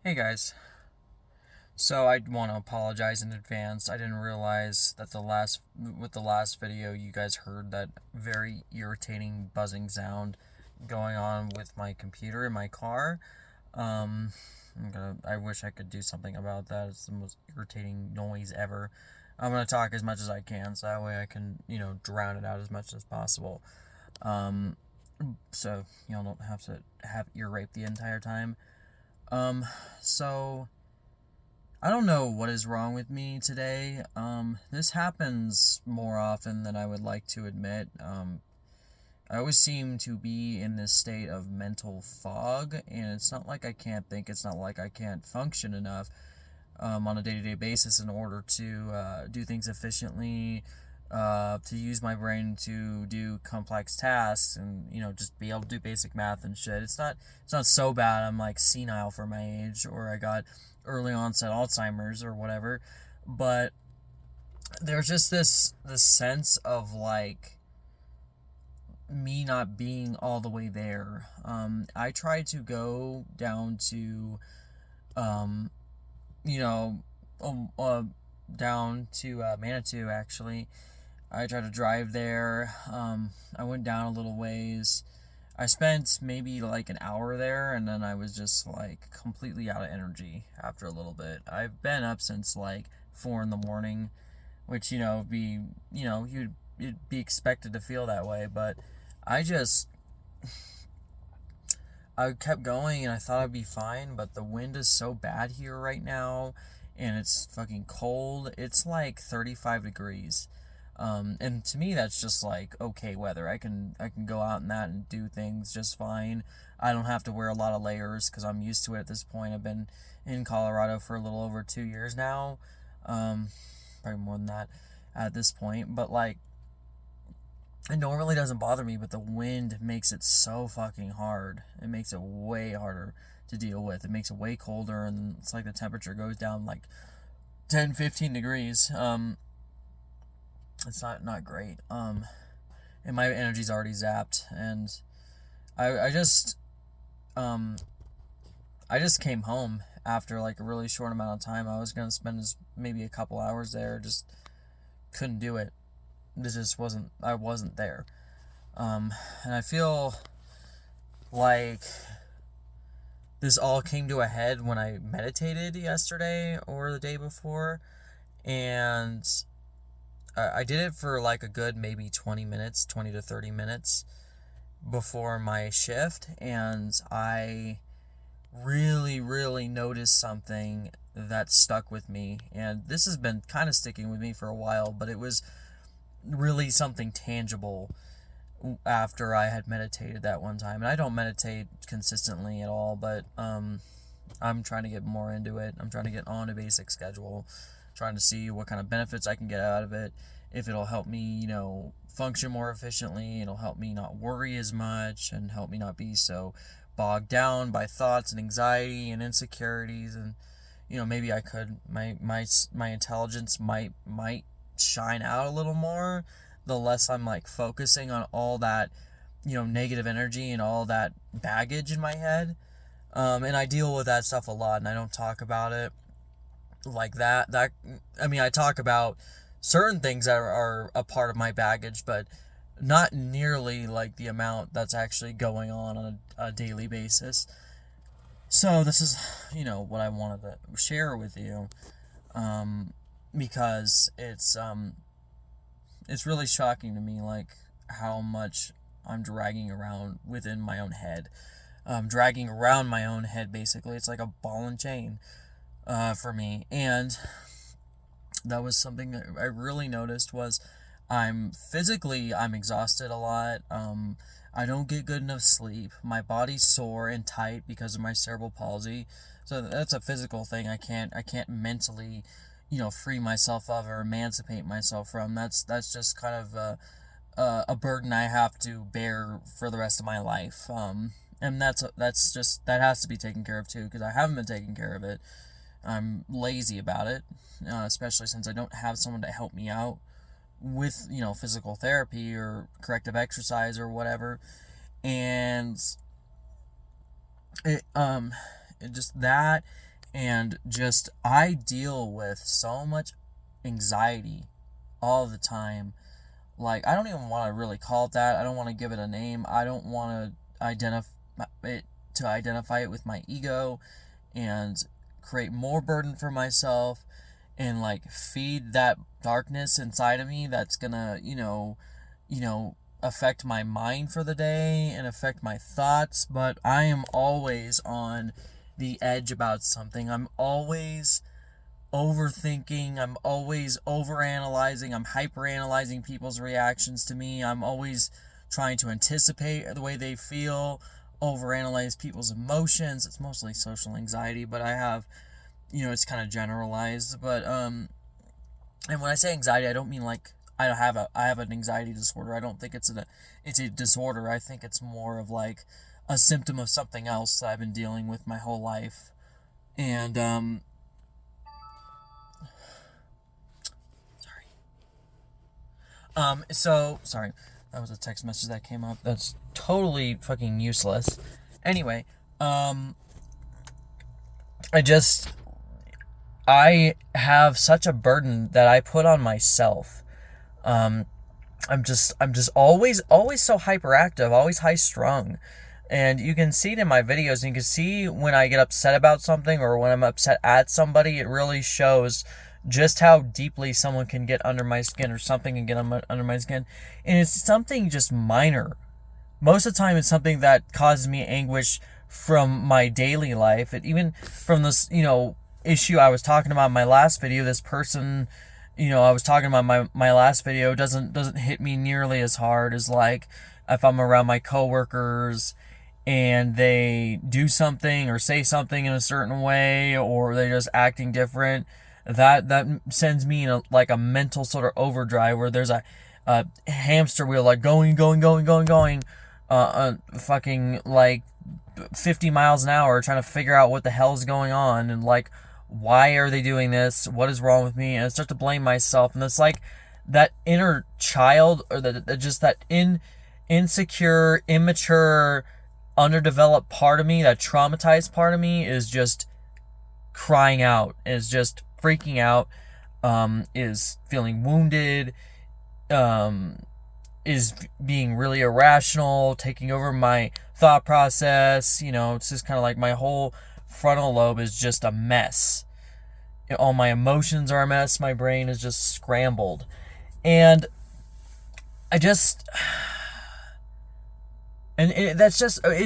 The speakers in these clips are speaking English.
Hey guys. So I want to apologize in advance. I didn't realize that the last video you guys heard that very irritating buzzing sound going on with my computer in my car. Um I wish I could do something about that. It's the most irritating noise ever. I'm going to talk as much as I can so that way I can, drown it out as much as possible. Um so y'all don't have to have ear rape the entire time. Um so I don't know what is wrong with me today. This happens more often than I would like to admit. I always seem to be in this state of mental fog, and it's not like I can't think, it's not like I can't function enough on a day to day basis in order to do things efficiently, to use my brain to do complex tasks and, just be able to do basic math and shit. It's not so bad I'm like senile for my age or I got early onset Alzheimer's or whatever, but there's just this sense of like me not being all the way there. I try to go down to um you know um, uh, down to Manitou actually. I tried to drive there. I went down a little ways. I spent maybe like an hour there, and then I was just like completely out of energy after a little bit. I've been up since like 4 in the morning, which you'd be expected to feel that way, but I just I kept going and I thought I'd be fine, but the wind is so bad here right now, and it's fucking cold. It's like 35 degrees. And to me, that's just like okay weather. I can go out in that and do things just fine. I don't have to wear a lot of layers because I'm used to it at this point. I've been in Colorado for a little over 2 years now, um, probably more than that at this point. But like, it normally doesn't bother me, but the wind makes it so fucking hard. It makes it way harder to deal with. It makes it way colder, and it's like the temperature goes down like 10, 15 degrees. It's not great. And my energy's already zapped, and I um I just came home after like a really short amount of time. I was gonna spend maybe a couple hours there, just couldn't do it. This just wasn't I wasn't there. And I feel like this all came to a head when I meditated yesterday or the day before, and I did it for like a good maybe 20 minutes, 20 to 30 minutes before my shift, and I really, really noticed something that stuck with me. And this has been kind of sticking with me for a while, but it was really something tangible after I had meditated that one time. And I don't meditate consistently at all, but I'm trying to get more into it. I'm trying to get on a basic schedule, trying to see what kind of benefits I can get out of it. If it'll help me, function more efficiently, it'll help me not worry as much and help me not be so bogged down by thoughts and anxiety and insecurities. And maybe I could my intelligence might shine out a little more the less I'm like focusing on all that negative energy and all that baggage in my head. And I deal with that stuff a lot, and I don't talk about it like that I mean, I talk about certain things that are a part of my baggage, but not nearly like the amount that's actually going on a daily basis. So this is what I wanted to share with you, um, because it's really shocking to me like how much I'm dragging around within my own head. Dragging around my own head, basically. It's like a ball and chain for me. And that was something that I really noticed was I'm exhausted a lot. I don't get good enough sleep. My body's sore and tight because of my cerebral palsy. So that's a physical thing. I can't mentally, free myself of or emancipate myself from. That's just kind of a burden I have to bear for the rest of my life. And that has to be taken care of too, because I haven't been taking care of it. I'm lazy about it, especially since I don't have someone to help me out with physical therapy or corrective exercise or whatever. And it just that, And just, I deal with so much anxiety all the time. Like, I don't even want to really call it that. I don't want to give it a name. I don't want to identify it with my ego and create more burden for myself and like feed that darkness inside of me that's gonna, affect my mind for the day and affect my thoughts. But I am always on the edge about something. I'm always overthinking. I'm always overanalyzing. I'm hyperanalyzing people's reactions to me. I'm always trying to anticipate the way they feel, overanalyze people's emotions. It's mostly social anxiety, but I have, it's kind of generalized. But and when I say anxiety, I don't mean like I have an anxiety disorder. I don't think it's a disorder. I think it's more of like a symptom of something else that I've been dealing with my whole life. And so sorry, that was a text message that came up. That's totally fucking useless. Anyway, I have such a burden that I put on myself. I'm just always so hyperactive, always high strung. And you can see it in my videos, and you can see when I get upset about something or when I'm upset at somebody, it really shows just how deeply someone can get under my skin or something can get under my skin. And it's something just minor. Most of the time, it's something that causes me anguish from my daily life. And even from this, issue I was talking about in my last video, this person, I was talking about my last video doesn't hit me nearly as hard as like if I'm around my coworkers and they do something or say something in a certain way or they're just acting different. That sends me in a mental sort of overdrive where there's a hamster wheel like going, fucking like 50 miles an hour trying to figure out what the hell's going on and like why are they doing this? What is wrong with me? And I start to blame myself, and it's like that inner child or that insecure, immature, underdeveloped part of me, that traumatized part of me is just crying out, is just freaking out, is feeling wounded, is being really irrational, taking over my thought process. It's just kind of like my whole frontal lobe is just a mess. All my emotions are a mess. My brain is just scrambled. And it's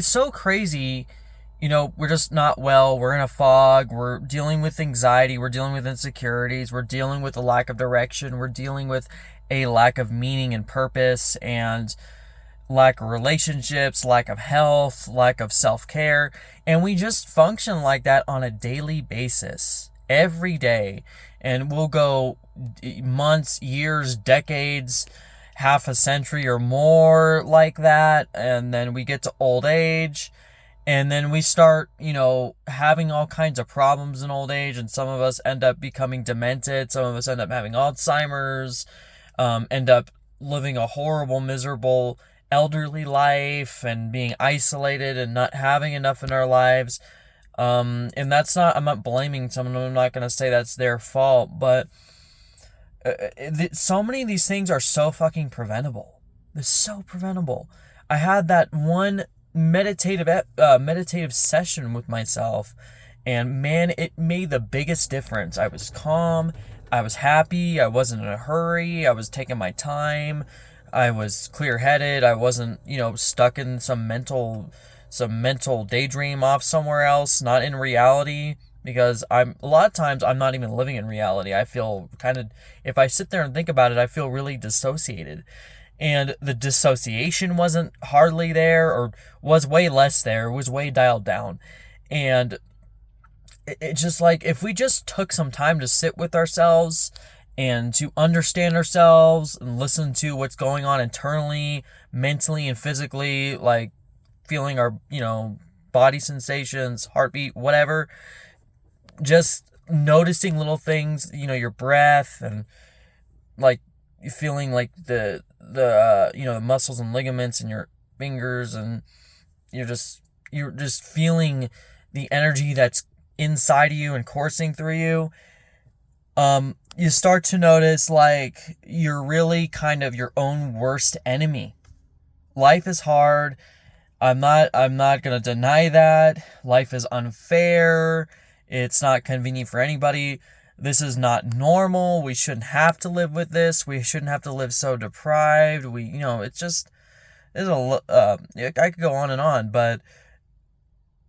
so crazy. We're just not well. We're in a fog. We're dealing with anxiety. We're dealing with insecurities. We're dealing with a lack of direction. We're dealing with a lack of meaning and purpose and lack of relationships, lack of health, lack of self-care. And we just function like that on a daily basis, every day. And we'll go months, years, decades, half a century or more like that. And then we get to old age. And then we start, having all kinds of problems in old age. And some of us end up becoming demented. Some of us end up having Alzheimer's, end up living a horrible, miserable elderly life and being isolated and not having enough in our lives. And I'm not blaming someone. I'm not going to say that's their fault. But so many of these things are so fucking preventable. They're so preventable. I had that one meditative session with myself, and man, it made the biggest difference. I was calm, I was happy, I wasn't in a hurry, I was taking my time, I was clear-headed, I wasn't, stuck in some mental daydream off somewhere else, not in reality, because a lot of times I'm not even living in reality. I feel if I sit there and think about it, I feel really dissociated. And the dissociation wasn't hardly there, or was way less there. It was way dialed down. And it's just like, if we just took some time to sit with ourselves and to understand ourselves and listen to what's going on internally, mentally, and physically, like feeling our, body sensations, heartbeat, whatever, just noticing little things, your breath, and like feeling like the muscles and ligaments in your fingers, and you're just feeling the energy that's inside of you and coursing through you, you start to notice like you're really kind of your own worst enemy. Life is hard. I'm not going to deny that. Life is unfair. It's not convenient for anybody. This is not normal. We shouldn't have to live with this. We shouldn't have to live so deprived. It's just, I could go on, but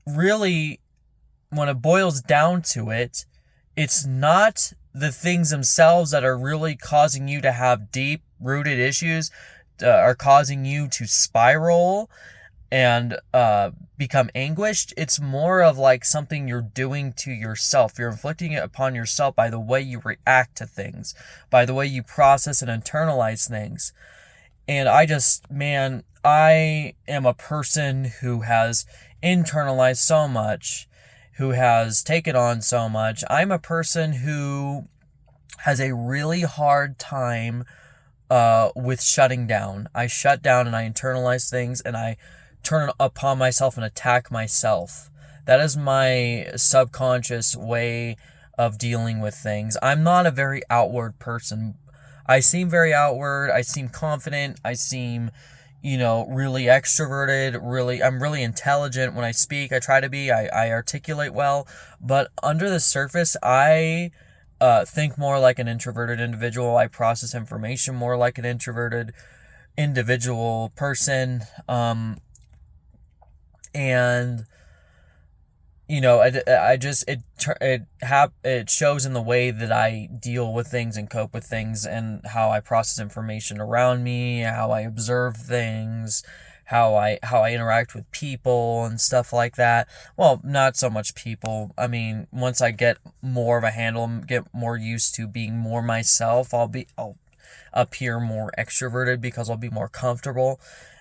really, when it boils down to it, it's not the things themselves that are really causing you to have deep rooted issues, are causing you to spiral and become anguished. It's more of like something you're doing to yourself. You're inflicting it upon yourself by the way you react to things, by the way you process and internalize things. And I am a person who has internalized so much, who has taken on so much. I'm a person who has a really hard time with shutting down. I shut down and I internalize things and I turn upon myself and attack myself. That is my subconscious way of dealing with things. I'm not a very outward person. I seem very outward. I seem confident. I seem, really extroverted. I'm really intelligent when I speak. I try to be. I articulate well. But under the surface, I think more like an introverted individual. I process information more like an introverted individual person. And it shows in the way that I deal with things and cope with things, and how I process information around me, how I observe things, how I interact with people and stuff like that. Well, not so much people. I mean, once I get more of a handle, get more used to being more myself, I'll appear more extroverted because I'll be more comfortable.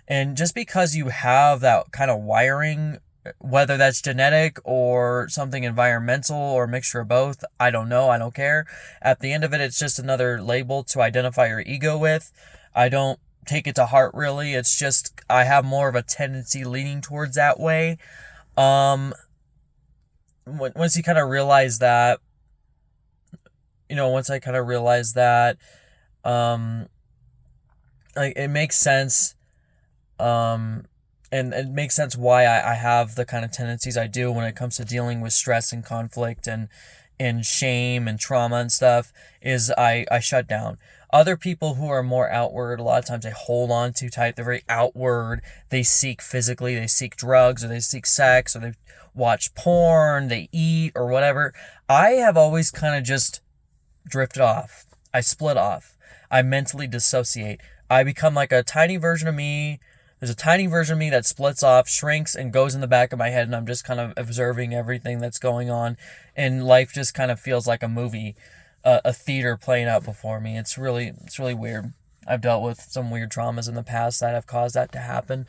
And just because you have that kind of wiring, whether that's genetic or something environmental or a mixture of both, I don't know. I don't care. At the end of it, it's just another label to identify your ego with. I don't take it to heart, really. It's just I have more of a tendency leaning towards that way. Once you kind of realize that, like it makes sense. And it makes sense why I have the kind of tendencies I do when it comes to dealing with stress and conflict and shame and trauma and stuff, is I shut down. Other people who are more outward, a lot of times they hold on too tight. They're very outward. They seek physically, they seek drugs, or they seek sex, or they watch porn, they eat, or whatever. I have always kind of just drifted off. I split off. I mentally dissociate. I become like a tiny version of me. There's a tiny version of me that splits off, shrinks, and goes in the back of my head, and I'm just kind of observing everything that's going on, and life just kind of feels like a movie, a theater playing out before me. It's really weird. I've dealt with some weird traumas in the past that have caused that to happen.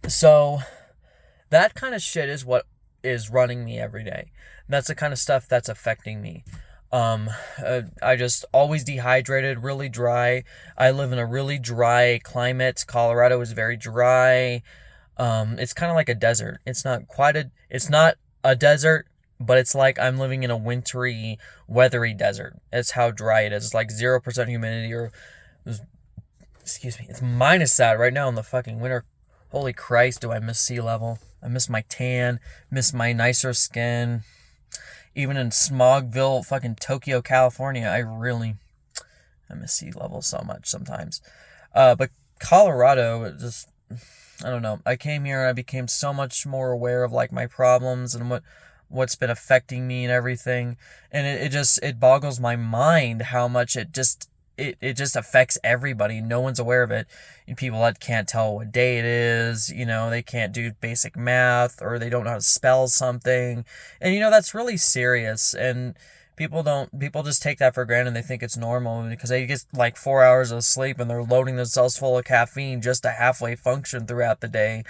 So that kind of shit is what is running me every day. That's the kind of stuff that's affecting me. I just always dehydrated, really dry. I live in a really dry climate. Colorado is very dry. It's kind of like a desert. It's not a desert, but it's like I'm living in a wintry, weathery desert. It's how dry it is. It's like 0% humidity, it's minus that right now in the fucking winter. Holy Christ, do I miss sea level. I miss my tan, miss my nicer skin. Even in Smogville, fucking Tokyo, California, I miss sea level so much sometimes. But Colorado, just, I don't know. I came here and I became so much more aware of like my problems and what's been affecting me and everything. And it boggles my mind how much it just affects everybody. No one's aware of it. And people that can't tell what day it is, they can't do basic math, or they don't know how to spell something. And that's really serious. And people just take that for granted. They think it's normal because they get like 4 hours of sleep and they're loading themselves full of caffeine just to halfway function throughout the day.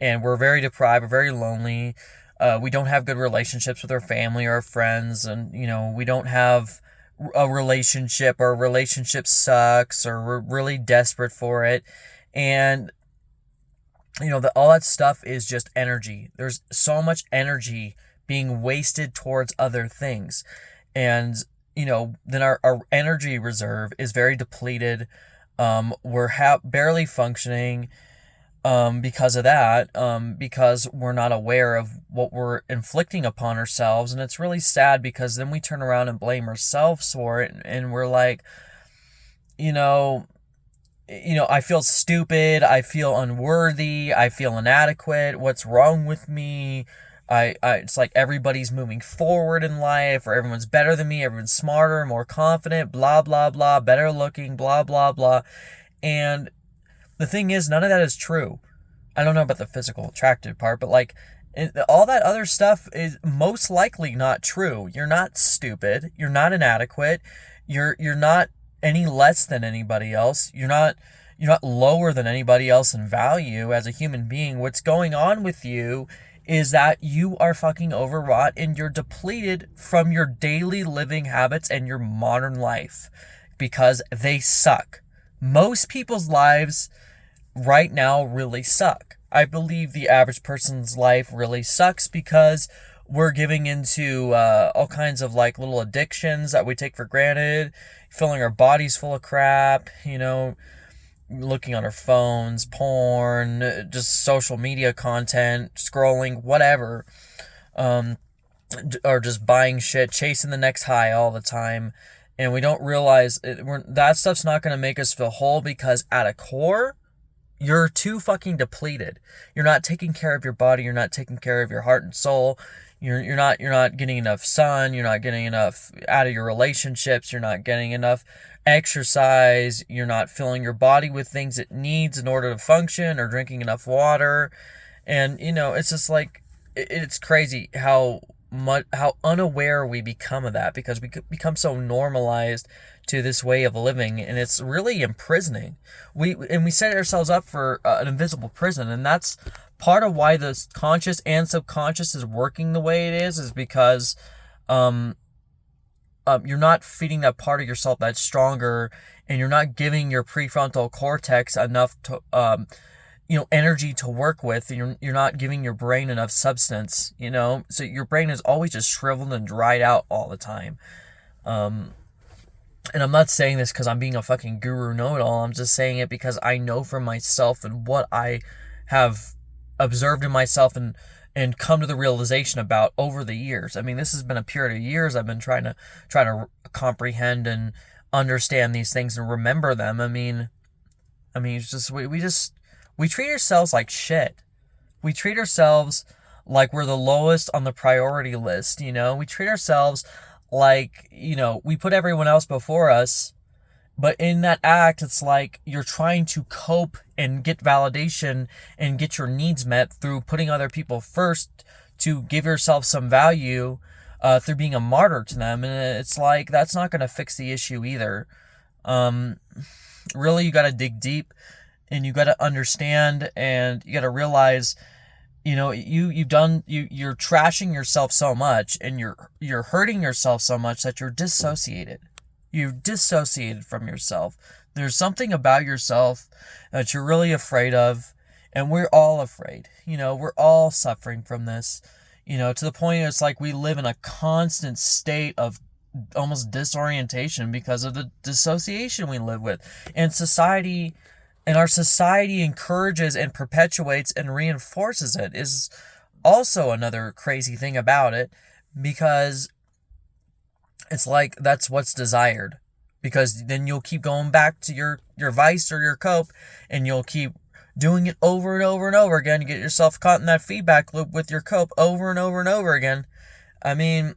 And we're very deprived, we're very lonely. We don't have good relationships with our family or our friends, and we don't have a relationship, or a relationship sucks, or we're really desperate for it. And all that stuff is just energy. There's so much energy being wasted towards other things. And, then our energy reserve is very depleted. We're barely functioning because of that, because we're not aware of what we're inflicting upon ourselves. And it's really sad because then we turn around and blame ourselves for it. And we're like, I feel stupid. I feel unworthy. I feel inadequate. What's wrong with me? It's like everybody's moving forward in life, or everyone's better than me. Everyone's smarter, more confident, blah, blah, blah, better looking, blah, blah, blah. And the thing is, none of that is true. I don't know about the physical attractive part, but all that other stuff is most likely not true. You're not stupid. You're not inadequate. You're not any less than anybody else. You're not lower than anybody else in value as a human being. What's going on with you is that you are fucking overwrought and you're depleted from your daily living habits and your modern life because they suck. Most people's lives right now really suck. I believe the average person's life really sucks because we're giving into all kinds of little addictions that we take for granted, filling our bodies full of crap, looking on our phones, porn, just social media content, scrolling, whatever, or just buying shit, chasing the next high all the time. And we don't realize that stuff's not going to make us feel whole because at a core, you're too fucking depleted. You're not taking care of your body. You're not taking care of your heart and soul. You're not getting enough sun. You're not getting enough out of your relationships. You're not getting enough exercise. You're not filling your body with things it needs in order to function, or drinking enough water. And it's just it's crazy how unaware we become of that, because we become so normalized to this way of living, and it's really imprisoning. We set ourselves up for an invisible prison, and that's part of why the conscious and subconscious is working the way it is because you're not feeding that part of yourself that's stronger, and you're not giving your prefrontal cortex enough to energy to work with. You're not giving your brain enough substance, so your brain is always just shriveled and dried out all the time. And I'm not saying this because I'm being a fucking guru know-it-all. I'm just saying it because I know for myself and what I have observed in myself and come to the realization about over the years. I mean, this has been a period of years I've been trying to comprehend and understand these things and remember them. I mean, it's just we treat ourselves like shit. We treat ourselves like we're the lowest on the priority list. We treat ourselves like, we put everyone else before us, but in that act, it's like you're trying to cope and get validation and get your needs met through putting other people first to give yourself some value, through being a martyr to them. And it's like, that's not going to fix the issue either. Really, you got to dig deep, and you got to understand, and you got to realize, you're trashing yourself so much, and you're hurting yourself so much that you're dissociated. You've dissociated from yourself. There's something about yourself that you're really afraid of, and we're all afraid. We're all suffering from this, to the point it's like we live in a constant state of almost disorientation because of the dissociation we live with. And our society encourages and perpetuates and reinforces it, is also another crazy thing about it, because it's like that's what's desired. Because then you'll keep going back to your vice or your cope, and you'll keep doing it over and over and over again. You get yourself caught in that feedback loop with your cope over and over and over again. I mean,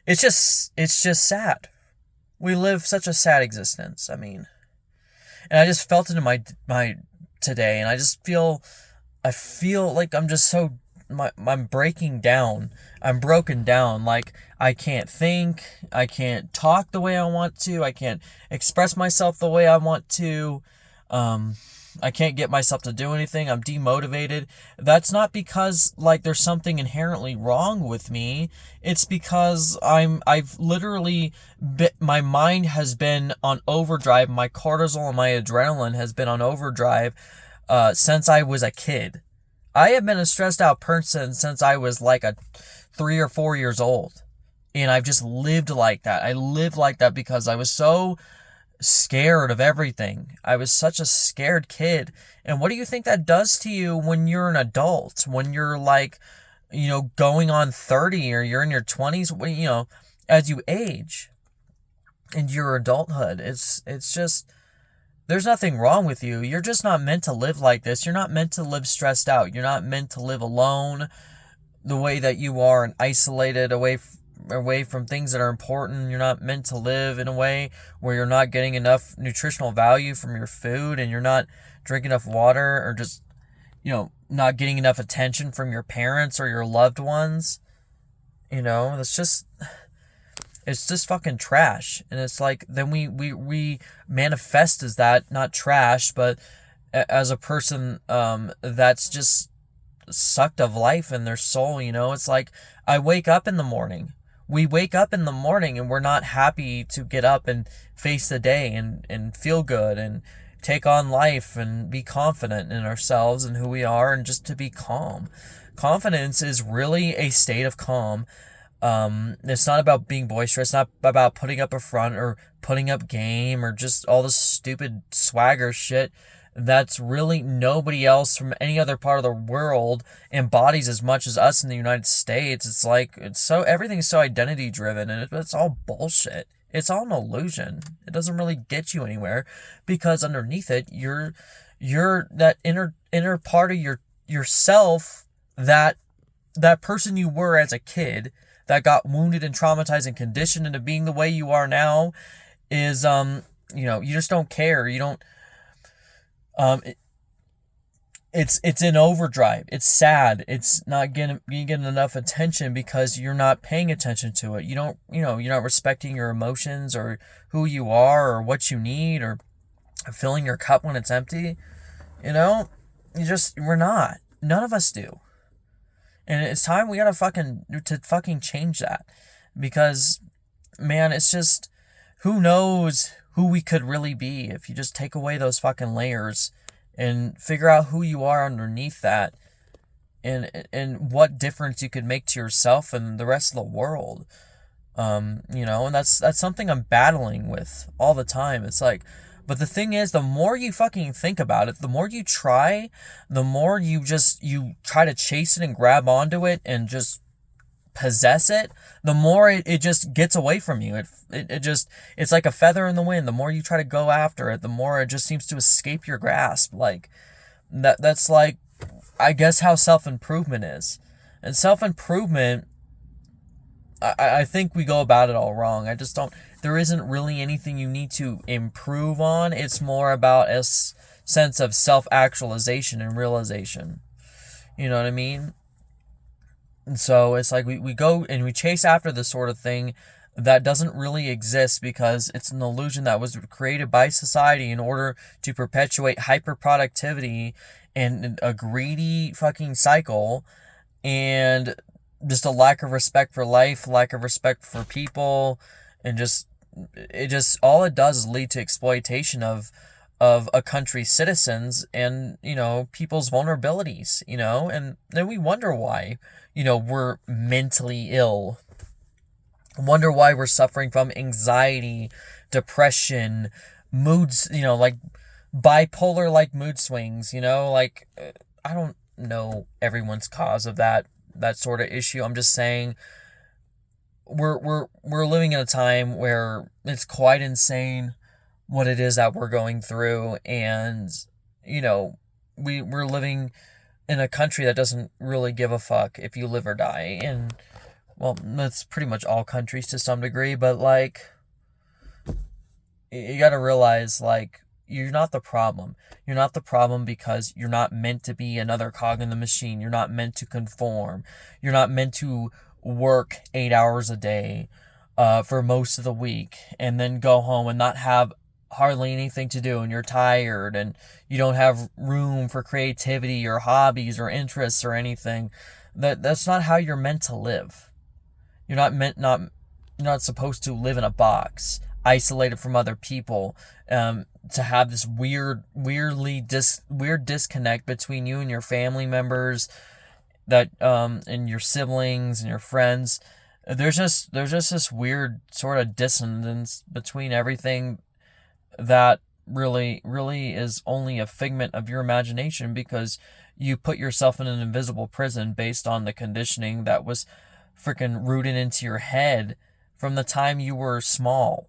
it's just sad. We live such a sad existence. I mean, and I just felt it in my today, and I feel like I'm just so, I'm breaking down. I'm broken down. Like, I can't think. I can't talk the way I want to. I can't express myself the way I want to. I can't get myself to do anything. I'm demotivated. That's not because there's something inherently wrong with me. It's because I've literally my mind has been on overdrive. My cortisol and my adrenaline has been on overdrive, since I was a kid. I have been a stressed out person since I was like 3 or 4 years old. And I've just lived like that. I lived like that because I was so scared of everything. I was such a scared kid. And what do you think that does to you when you're an adult? When you're like, going on 30 or you're in your 20s, as you age into your adulthood, it's just, there's nothing wrong with you. You're just not meant to live like this. You're not meant to live stressed out. You're not meant to live alone the way that you are and isolated away from things that are important. You're not meant to live in a way where you're not getting enough nutritional value from your food and you're not drinking enough water or just, not getting enough attention from your parents or your loved ones. It's just fucking trash. And it's like, then we manifest as that, not trash, but as a person that's just sucked of life in their soul. It's like, I wake up in the morning. We wake up in the morning and we're not happy to get up and face the day and feel good and take on life and be confident in ourselves and who we are and just to be calm. Confidence is really a state of calm. It's not about being boisterous. It's not about putting up a front or putting up game or just all this stupid swagger shit that's really nobody else from any other part of the world embodies as much as us in the United States. It's like, everything's so identity driven and it's all bullshit. It's all an illusion. It doesn't really get you anywhere because underneath it, you're that inner part of yourself, that person you were as a kid that got wounded and traumatized and conditioned into being the way you are now is, you just don't care. You don't, it's in overdrive. It's sad. It's not getting enough attention because you're not paying attention to it. You're not respecting your emotions or who you are or what you need or filling your cup when it's empty. We're not. None of us do. And it's time we gotta fucking change that. Because, man, it's just, who knows who we could really be if you just take away those fucking layers and figure out who you are underneath that and what difference you could make to yourself and the rest of the world. And that's something I'm battling with all the time. It's like, but the thing is, the more you fucking think about it, the more you try, the more you try to chase it and grab onto it and just possess it, the more it just gets away from you. It's like a feather in the wind. The more you try to go after it, the more it just seems to escape your grasp. Like, that's like, I guess, how self-improvement is. And self-improvement, I think we go about it all wrong. There isn't really anything you need to improve on. It's more about a sense of self-actualization and realization. You know what I mean? And so it's like we go and we chase after this sort of thing that doesn't really exist because it's an illusion that was created by society in order to perpetuate hyperproductivity and a greedy fucking cycle and just a lack of respect for life, lack of respect for people, and all it does is lead to exploitation of a country's citizens and, people's vulnerabilities, and then we wonder why, we're mentally ill, wonder why we're suffering from anxiety, depression, moods, like bipolar like mood swings, I don't know everyone's cause of that sort of issue. I'm just saying we're living in a time where it's quite insane what it is that we're going through, and we're living in a country that doesn't really give a fuck if you live or die. And well, that's pretty much all countries to some degree, but like, you got to realize, like, you're not the problem. You're not the problem because you're not meant to be another cog in the machine. You're not meant to conform. You're not meant to work 8 hours a day for most of the week and then go home and not have hardly anything to do, and you're tired and you don't have room for creativity or hobbies or interests or anything. That's not how you're meant to live. You're not supposed to live in a box. isolated from other people, to have this weird disconnect between you and your family members, that and your siblings and your friends. There's just this weird sort of dissonance between everything that really is only a figment of your imagination, because you put yourself in an invisible prison based on the conditioning that was freaking rooted into your head from the time you were small,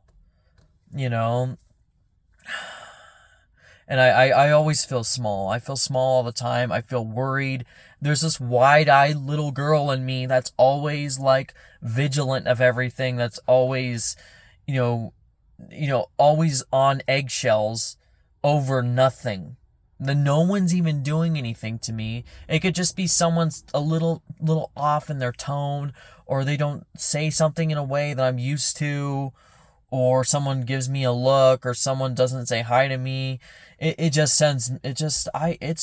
you know? And I always feel small. I feel small all the time. I feel worried. There's this wide-eyed little girl in me that's always like vigilant of everything, that's always, always on eggshells over nothing. No one's even doing anything to me. It could just be someone's a little off in their tone, or they don't say something in a way that I'm used to, or someone gives me a look, or someone doesn't say hi to me. It's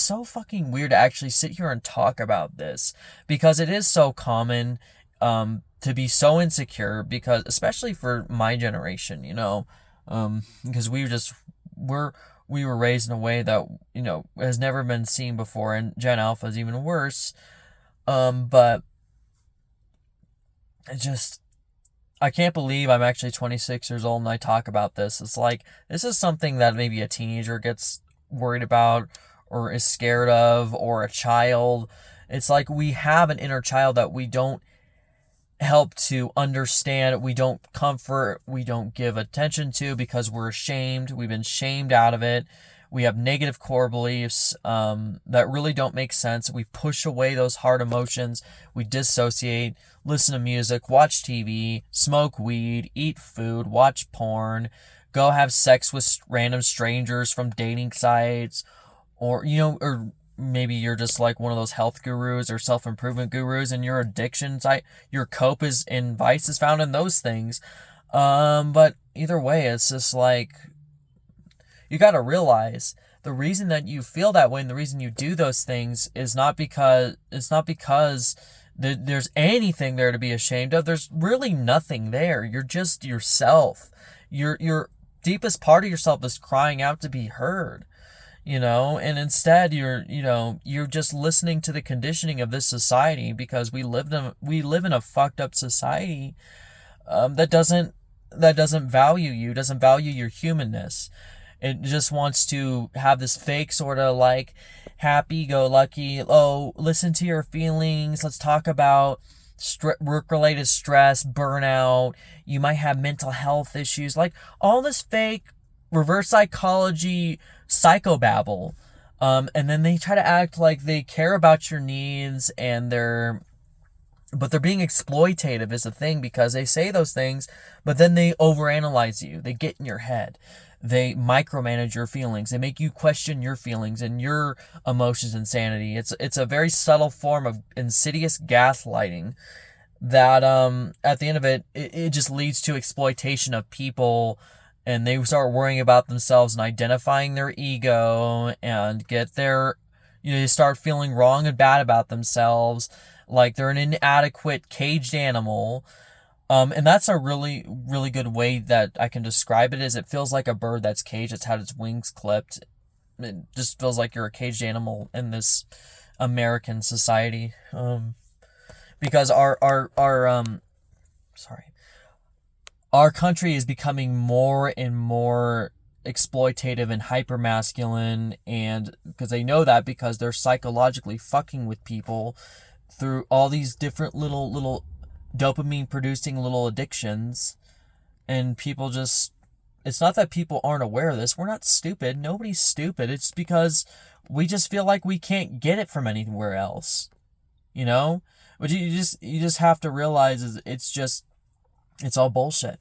so fucking weird to actually sit here and talk about this, because it is so common to be so insecure, because especially for my generation, because we were raised in a way that, has never been seen before, and Gen Alpha is even worse. But I can't believe I'm actually 26 years old and I talk about this. It's like, this is something that maybe a teenager gets worried about or is scared of, or a child. It's like we have an inner child that we don't help to understand, we don't comfort, we don't give attention to, because we're ashamed. We've been shamed out of it. We have negative core beliefs that really don't make sense. We push away those hard emotions. We dissociate, listen to music, watch TV, smoke weed, eat food, watch porn, go have sex with random strangers from dating sites, or maybe you're just like one of those health gurus or self-improvement gurus, and your addiction site, your cope is in vice is found in those things. But either way, it's just like, you got to realize the reason that you feel that way and the reason you do those things is not because there's anything there to be ashamed of. There's really nothing there. You're just yourself. Your deepest part of yourself is crying out to be heard, and instead you're just listening to the conditioning of this society, because we live in a fucked up society that doesn't value you, doesn't value your humanness. It just wants to have this fake sort of like happy-go-lucky, oh, listen to your feelings, let's talk about work-related stress, burnout, you might have mental health issues, like all this fake reverse psychology psychobabble. And then they try to act like they care about your needs, but they're being exploitative is the thing, because they say those things, but then they overanalyze you. They get in your head. They micromanage your feelings. They make you question your feelings and your emotions and sanity. It's a very subtle form of insidious gaslighting that at the end of it just leads to exploitation of people, and they start worrying about themselves and identifying their ego, and they start feeling wrong and bad about themselves, like they're an inadequate caged animal. And that's a really, really good way that I can describe it, is it feels like a bird that's caged. It's had its wings clipped. It just feels like you're a caged animal in this American society. Because our country is becoming more and more exploitative and hyper-masculine, and because they know that, because they're psychologically fucking with people through all these different little dopamine producing little addictions, and people just, it's not that people aren't aware of this. We're not stupid. Nobody's stupid. It's because we just feel like we can't get it from anywhere else, but you just have to realize it's all bullshit.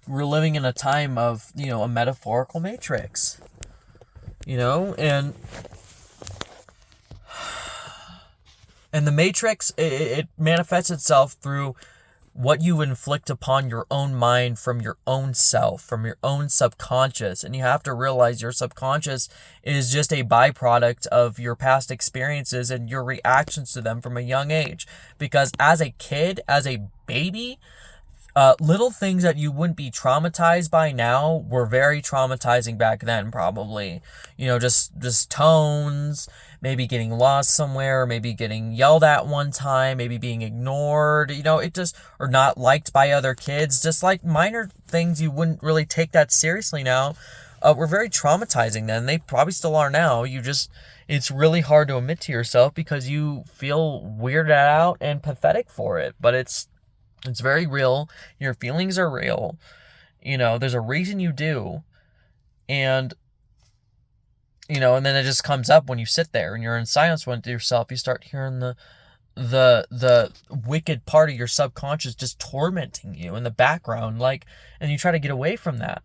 We're living in a time of, a metaphorical matrix, and the matrix, it manifests itself through what you inflict upon your own mind from your own self, from your own subconscious. And you have to realize your subconscious is just a byproduct of your past experiences and your reactions to them from a young age. Because as a kid, as a baby, Little things that you wouldn't be traumatized by now were very traumatizing back then, probably. Just tones, maybe getting lost somewhere, maybe getting yelled at one time, maybe being ignored, or not liked by other kids. Just like minor things you wouldn't really take that seriously now, were very traumatizing then. They probably still are now. It's really hard to admit to yourself because you feel weirded out and pathetic for it, but it's very real. Your feelings are real. There's a reason you do. And, and then it just comes up when you sit there and you're in silence with yourself. You start hearing the wicked part of your subconscious just tormenting you in the background. And you try to get away from that.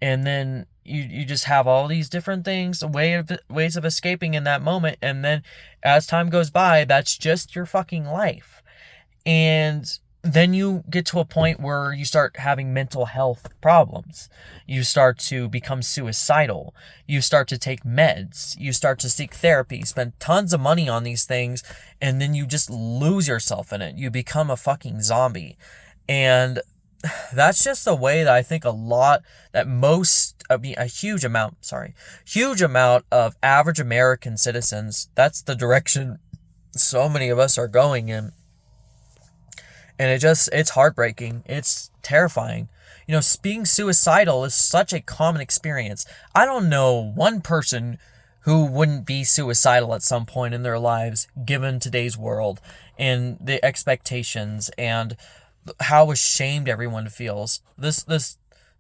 And then you just have all these different things, ways of escaping in that moment. And then as time goes by, that's just your fucking life. And then you get to a point where you start having mental health problems. You start to become suicidal. You start to take meds. You start to seek therapy, spend tons of money on these things, and then you just lose yourself in it. You become a fucking zombie. And that's just the way that I think a huge amount of average American citizens, that's the direction so many of us are going in. And it's heartbreaking. It's terrifying. Being suicidal is such a common experience. I don't know one person who wouldn't be suicidal at some point in their lives, given today's world and the expectations and how ashamed everyone feels. This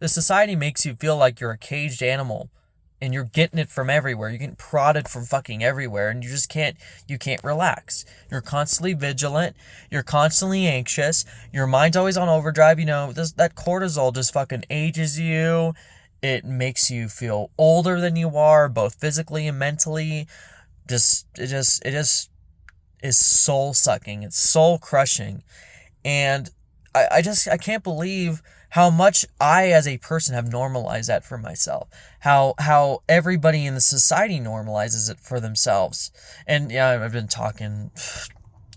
society makes you feel like you're a caged animal. And you're getting it from everywhere. You're getting prodded from fucking everywhere. And you can't relax. You're constantly vigilant. You're constantly anxious. Your mind's always on overdrive. That cortisol just fucking ages you. It makes you feel older than you are, both physically and mentally. It just is soul sucking. It's soul crushing. And I can't believe how much I, as a person, have normalized that for myself. How everybody in the society normalizes it for themselves. And yeah, I've been talking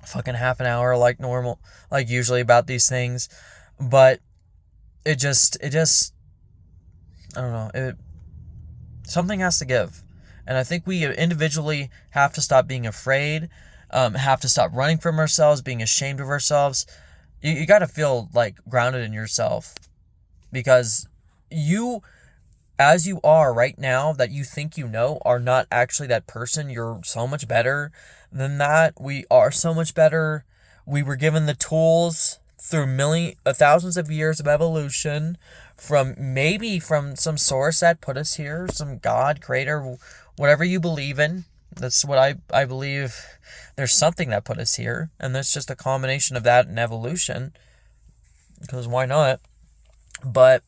fucking half an hour like normal, like usually about these things. But it just, I don't know, something has to give. And I think we individually have to stop being afraid, have to stop running from ourselves, being ashamed of ourselves. You got to feel like grounded in yourself, because you, as you are right now, that you think are not actually that person. You're so much better than that. We are so much better. We were given the tools through thousands of years of evolution from some source that put us here, some God, creator, whatever you believe in. That's what I believe. There's something that put us here, and that's just a combination of that and evolution, because why not? But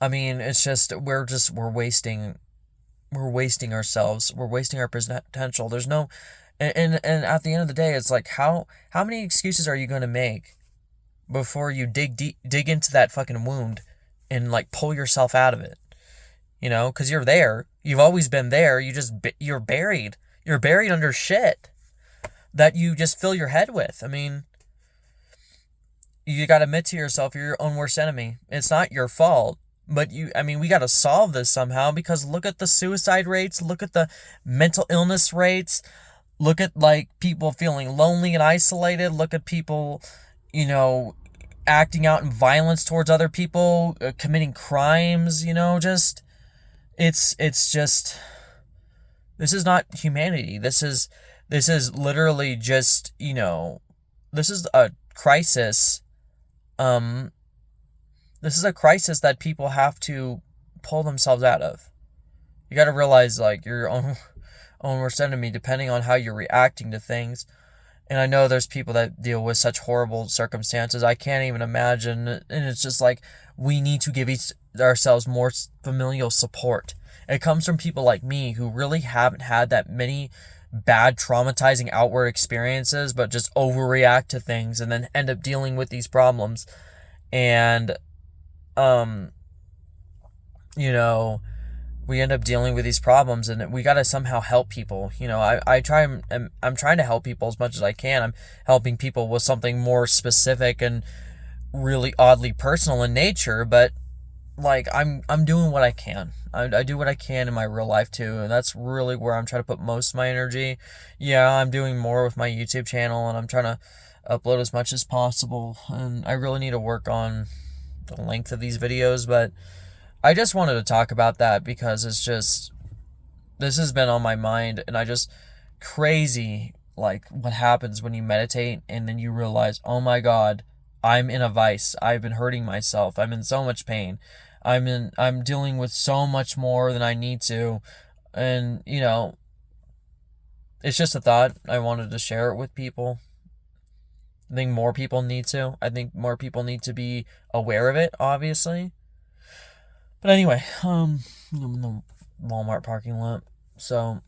I mean, it's just we're wasting ourselves. We're wasting our potential. There's no, and at the end of the day, it's like how many excuses are you going to make before you dig into that fucking wound and like pull yourself out of it? Because you're there. You've always been there. You're buried. You're buried under shit that you just fill your head with. I mean, you got to admit to yourself you're your own worst enemy. It's not your fault. But we got to solve this somehow, because look at the suicide rates. Look at the mental illness rates. Look at, people feeling lonely and isolated. Look at people, acting out in violence towards other people, committing crimes, it's just, this is not humanity. This is literally just, this is a crisis. This is a crisis that people have to pull themselves out of. You got to realize, your own worst enemy, depending on how you're reacting to things. And I know there's people that deal with such horrible circumstances. I can't even imagine. And it's just we need to give ourselves more familial support. It comes from people like me who really haven't had that many bad, traumatizing outward experiences, but just overreact to things and then end up dealing with these problems. And, we end up dealing with these problems, and we got to somehow help people. I'm trying to help people as much as I can. I'm helping people with something more specific and really oddly personal in nature, but like I'm doing what I can. I do what I can in my real life too, and that's really where I'm trying to put most of my energy. Yeah, I'm doing more with my YouTube channel, and I'm trying to upload as much as possible, and I really need to work on the length of these videos, but I just wanted to talk about that because it's just, this has been on my mind, and I just, crazy, like, what happens when you meditate and then you realize, oh my god, I'm in a vice. I've been hurting myself. I'm in so much pain. I'm dealing with so much more than I need to. And, it's just a thought. I wanted to share it with people. I think more people need to. I think more people need to be aware of it, obviously. But anyway, I'm in the Walmart parking lot. So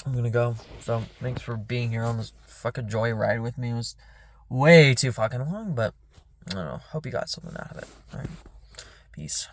I'm gonna go. So thanks for being here on this fucking joyride with me. It was way too fucking long, but I don't know. Hope you got something out of it. Alright. Peace.